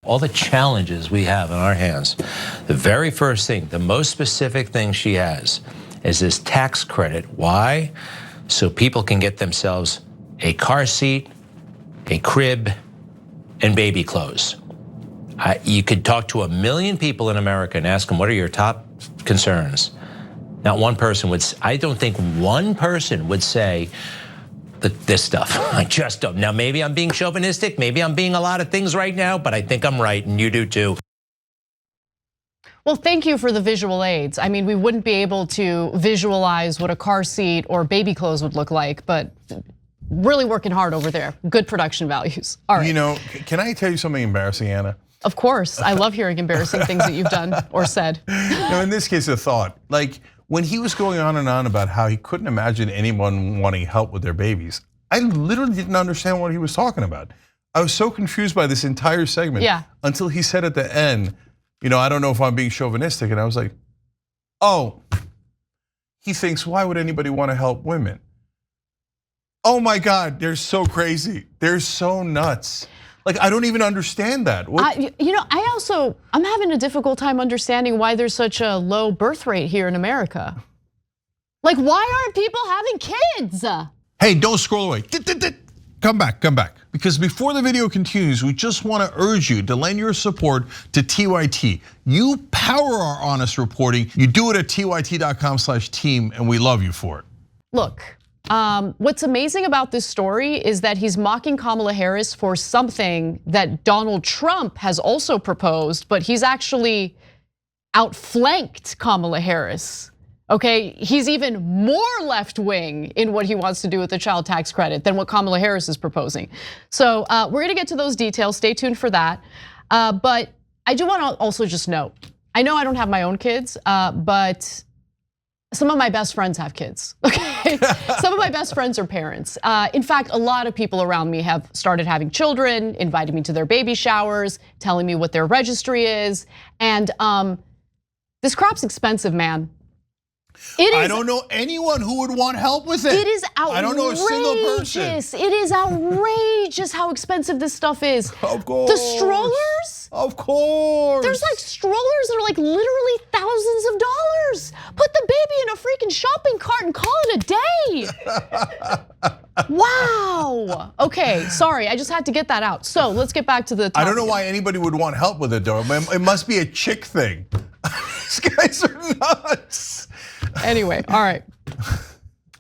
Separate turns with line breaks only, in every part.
All the challenges we have in our hands, the very first thing, the most specific thing she has is this tax credit. Why? So people can get themselves a car seat, a crib, and baby clothes. You could talk to 1 million people in America and ask them, what are your top concerns? Not one person would, I don't think one person would say this stuff. I just don't. Now, maybe I'm being chauvinistic, maybe I'm being a lot of things right now, but I think I'm right, and you do too.
Well, thank you for the visual aids. I mean, we wouldn't be able to visualize what a car seat or baby clothes would look like, but really working hard over there. Good production values. All right.
You know, can I tell you something embarrassing, Anna?
Of course, I love hearing embarrassing things that you've done or said.
No, in this case, a thought. Like when he was going on and on about how he couldn't imagine anyone wanting help with their babies, I literally didn't understand what he was talking about. I was so confused by this entire segment until he said at the end, you know, I don't know if I'm being chauvinistic, and I was like, oh, he thinks, why would anybody want to help women? Oh my God, they're so crazy. They're so nuts. Like, I don't even understand that.
You know, I'm having a difficult time understanding why there's such a low birth rate here in America. Like, why aren't people having kids?
Hey, don't scroll away. Come back, come back. Because before the video continues, we just want to urge you to lend your support to TYT. You power our honest reporting. You do it at tyt.com/team, and we love you for it.
Look. What's amazing about this story is that he's mocking Kamala Harris for something that Donald Trump has also proposed, but he's actually outflanked Kamala Harris. Okay, he's even more left-wing in what he wants to do with the child tax credit than what Kamala Harris is proposing. So we're gonna get to those details, stay tuned for that. But I do wanna also just note, I know I don't have my own kids, but some of my best friends have kids, okay? Some of my best friends are parents. In fact, a lot of people around me have started having children, invited me to their baby showers, telling me what their registry is. And this crop's expensive, man.
I don't know anyone who would want help with it.
It is outrageous.
I don't know a single person.
It is outrageous how expensive this stuff is.
Of course.
The strollers?
Of course.
There's like strollers that are like literally thousands of dollars. Put the baby in a freaking shopping cart and call it a day. Wow. Okay, sorry, I just had to get that out. So let's get back to the topic.
I don't know why anybody would want help with it though. It must be a chick thing. These guys are nuts.
Anyway, all right.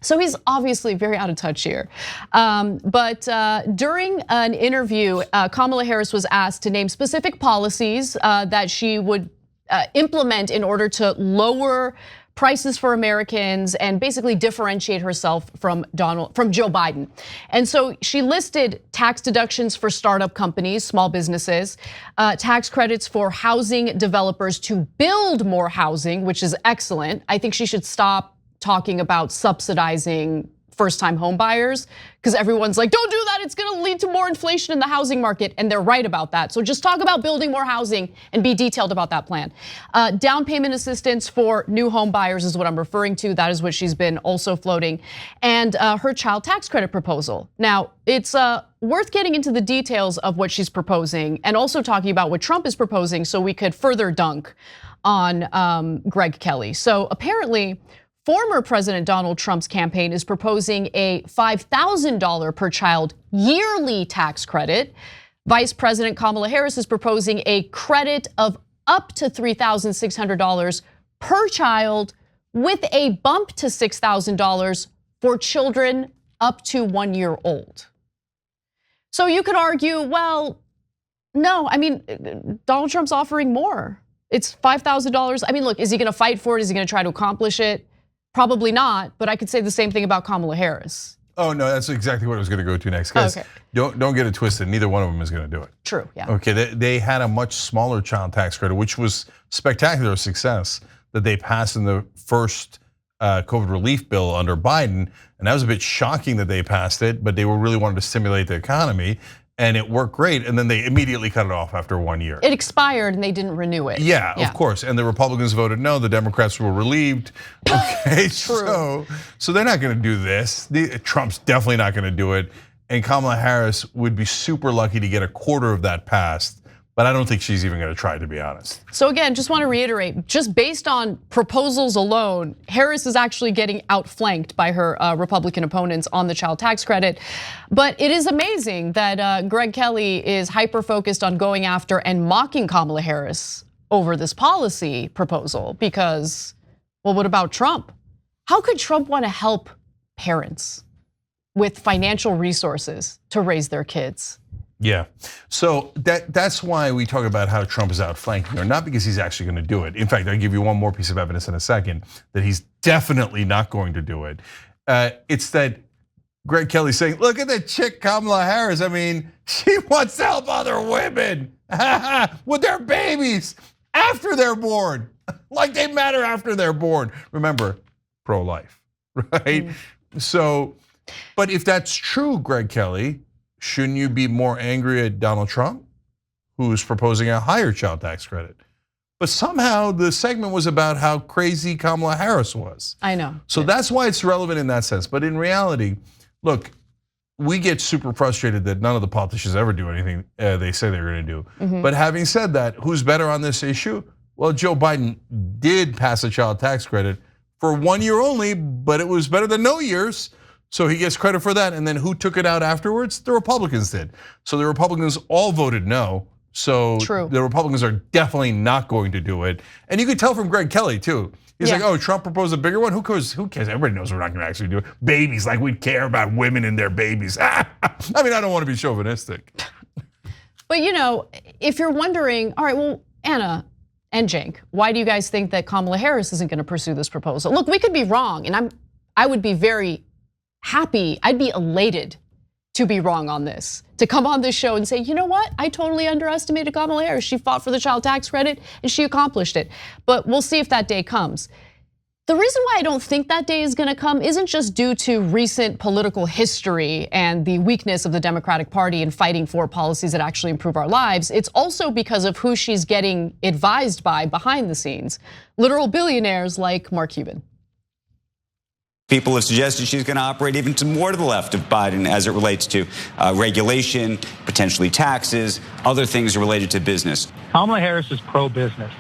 So he's obviously very out of touch here. But during an interview, Kamala Harris was asked to name specific policies that she would implement in order to lower prices for Americans and basically differentiate herself from Joe Biden. And so she listed tax deductions for startup companies, small businesses, tax credits for housing developers to build more housing, which is excellent. I think she should stop talking about subsidizing first-time home buyers, because everyone's like, don't do that, it's gonna lead to more inflation in the housing market, and they're right about that. So just talk about building more housing and be detailed about that plan. Down payment assistance for new home buyers is what I'm referring to. That is what she's been also floating. And her child tax credit proposal. Now, it's worth getting into the details of what she's proposing and also talking about what Trump is proposing so we could further dunk on Greg Kelly. So apparently, former President Donald Trump's campaign is proposing a $5,000 per child yearly tax credit. Vice President Kamala Harris is proposing a credit of up to $3,600 per child with a bump to $6,000 for children up to 1 year old. So you could argue, well, no, I mean, Donald Trump's offering more. It's $5,000. I mean, look, is he gonna fight for it? Is he gonna try to accomplish it? Probably not, but I could say the same thing about Kamala Harris.
Oh no, that's exactly what I was going to go to next. Guys, okay. Don't get it twisted. Neither one of them is going to do it.
True. Yeah.
Okay. They had a much smaller child tax credit, which was spectacular success that they passed in the first COVID relief bill under Biden, and that was a bit shocking that they passed it. But they were really wanted to stimulate the economy, and it worked great. And then they immediately cut it off after 1 year.
It expired, and they didn't renew it.
Yeah, of course. And the Republicans voted no. The Democrats were relieved. Okay,
True.
So they're not going to do this. Trump's definitely not going to do it. And Kamala Harris would be super lucky to get a quarter of that passed But I don't think she's even gonna try, to be honest.
So again, just want to reiterate, just based on proposals alone, Harris is actually getting outflanked by her Republican opponents on the child tax credit. But it is amazing that Greg Kelly is hyper-focused on going after and mocking Kamala Harris over this policy proposal because, well, what about Trump? How could Trump want to help parents with financial resources to raise their kids?
Yeah, so that's why we talk about how Trump is outflanking her, not because he's actually going to do it. In fact, I'll give you one more piece of evidence in a second that he's definitely not going to do it. It's that Greg Kelly's saying, look at the chick Kamala Harris. I mean, she wants to help other women with their babies after they're born, like they matter after they're born. Remember, pro-life, right? So, but if that's true, Greg Kelly, shouldn't you be more angry at Donald Trump, who's proposing a higher child tax credit? But somehow the segment was about how crazy Kamala Harris was.
I know.
So that's why it's relevant in that sense. But in reality, look, we get super frustrated that none of the politicians ever do anything they say they're going to do. But having said that, who's better on this issue? Well, Joe Biden did pass a child tax credit for 1 year only, but it was better than no years. So he gets credit for that. And then who took it out afterwards? The Republicans did. So the Republicans all voted no. So the Republicans are definitely not going to do it. And you could tell from Greg Kelly too. He's like, oh, Trump proposed a bigger one? Who cares? Everybody knows we're not gonna actually do it. Babies, like we care about women and their babies. I mean, I don't want to be chauvinistic.
But if you're wondering, all right, well, Anna and Cenk, why do you guys think that Kamala Harris isn't gonna pursue this proposal? Look, we could be wrong, and I would be very happy, I'd be elated to be wrong on this, to come on this show and say, you know what, I totally underestimated Kamala Harris. She fought for the child tax credit and she accomplished it. But we'll see if that day comes. The reason why I don't think that day is gonna come isn't just due to recent political history and the weakness of the Democratic Party in fighting for policies that actually improve our lives. It's also because of who she's getting advised by behind the scenes, literal billionaires like Mark Cuban.
People have suggested she's going to operate even more to the left of Biden as it relates to regulation, potentially taxes, other things related to business.
Kamala Harris is pro-business.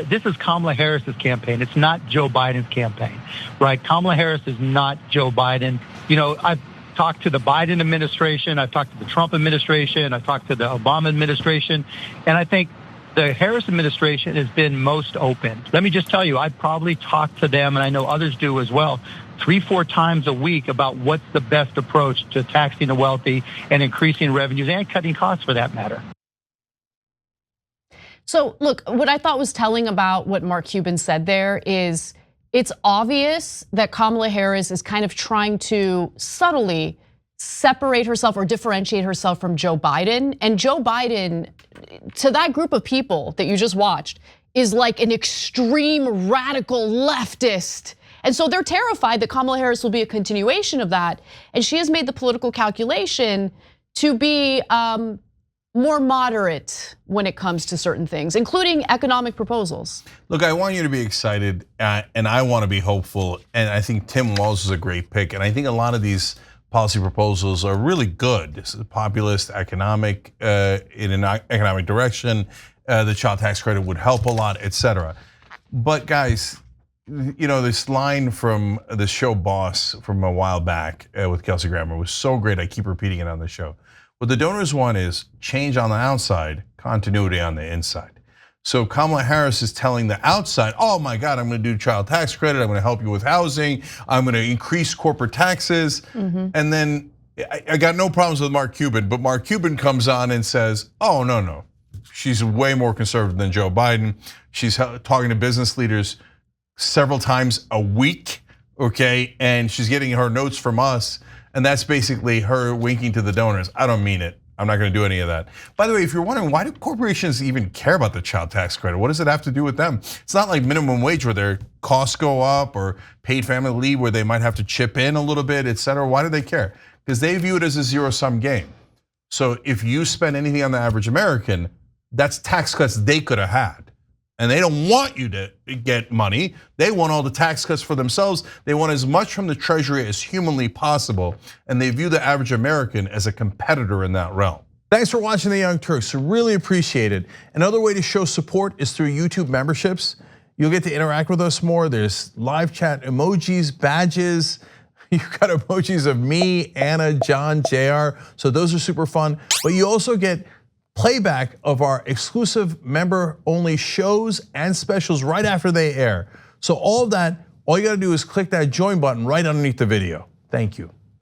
This is Kamala Harris's campaign. It's not Joe Biden's campaign, right? Kamala Harris is not Joe Biden. I've talked to the Biden administration, I've talked to the Trump administration, I've talked to the Obama administration, and I think the Harris administration has been most open. Let me just tell you, I probably talk to them, and I know others do as well, 3-4 times a week about what's the best approach to taxing the wealthy and increasing revenues and cutting costs for that matter.
So look, what I thought was telling about what Mark Cuban said there is it's obvious that Kamala Harris is kind of trying to subtly separate herself or differentiate herself from Joe Biden. And Joe Biden, to that group of people that you just watched, is like an extreme radical leftist. And so they're terrified that Kamala Harris will be a continuation of that. And she has made the political calculation to be more moderate when it comes to certain things, including economic proposals.
Look, I want you to be excited and I want to be hopeful. And I think Tim Walz is a great pick. And I think a lot of these policy proposals are really good. This is populist, economic, in an economic direction. The child tax credit would help a lot, etc. But guys, this line from the show Boss from a while back with Kelsey Grammer was so great. I keep repeating it on the show. What the donors want is change on the outside, continuity on the inside. So Kamala Harris is telling the outside, oh my God, I'm gonna do child tax credit, I'm gonna help you with housing, I'm gonna increase corporate taxes. And then I got no problems with Mark Cuban, but Mark Cuban comes on and says, oh no, she's way more conservative than Joe Biden. She's talking to business leaders several times a week, okay? And she's getting her notes from us. And that's basically her winking to the donors. I don't mean it. I'm not gonna do any of that. By the way, if you're wondering, why do corporations even care about the child tax credit? What does it have to do with them? It's not like minimum wage where their costs go up or paid family leave where they might have to chip in a little bit, et cetera. Why do they care? Because they view it as a zero-sum game. So if you spend anything on the average American, that's tax cuts they could have had. And they don't want you to get money. They want all the tax cuts for themselves. They want as much from the Treasury as humanly possible. And they view the average American as a competitor in that realm. Thanks for watching The Young Turks. Really appreciate it. Another way to show support is through YouTube memberships. You'll get to interact with us more. There's live chat emojis, badges. You've got emojis of me, Anna, John, JR. So those are super fun. But you also get playback of our exclusive member-only shows and specials right after they air. So all of that, all you gotta do is click that join button right underneath the video. Thank you.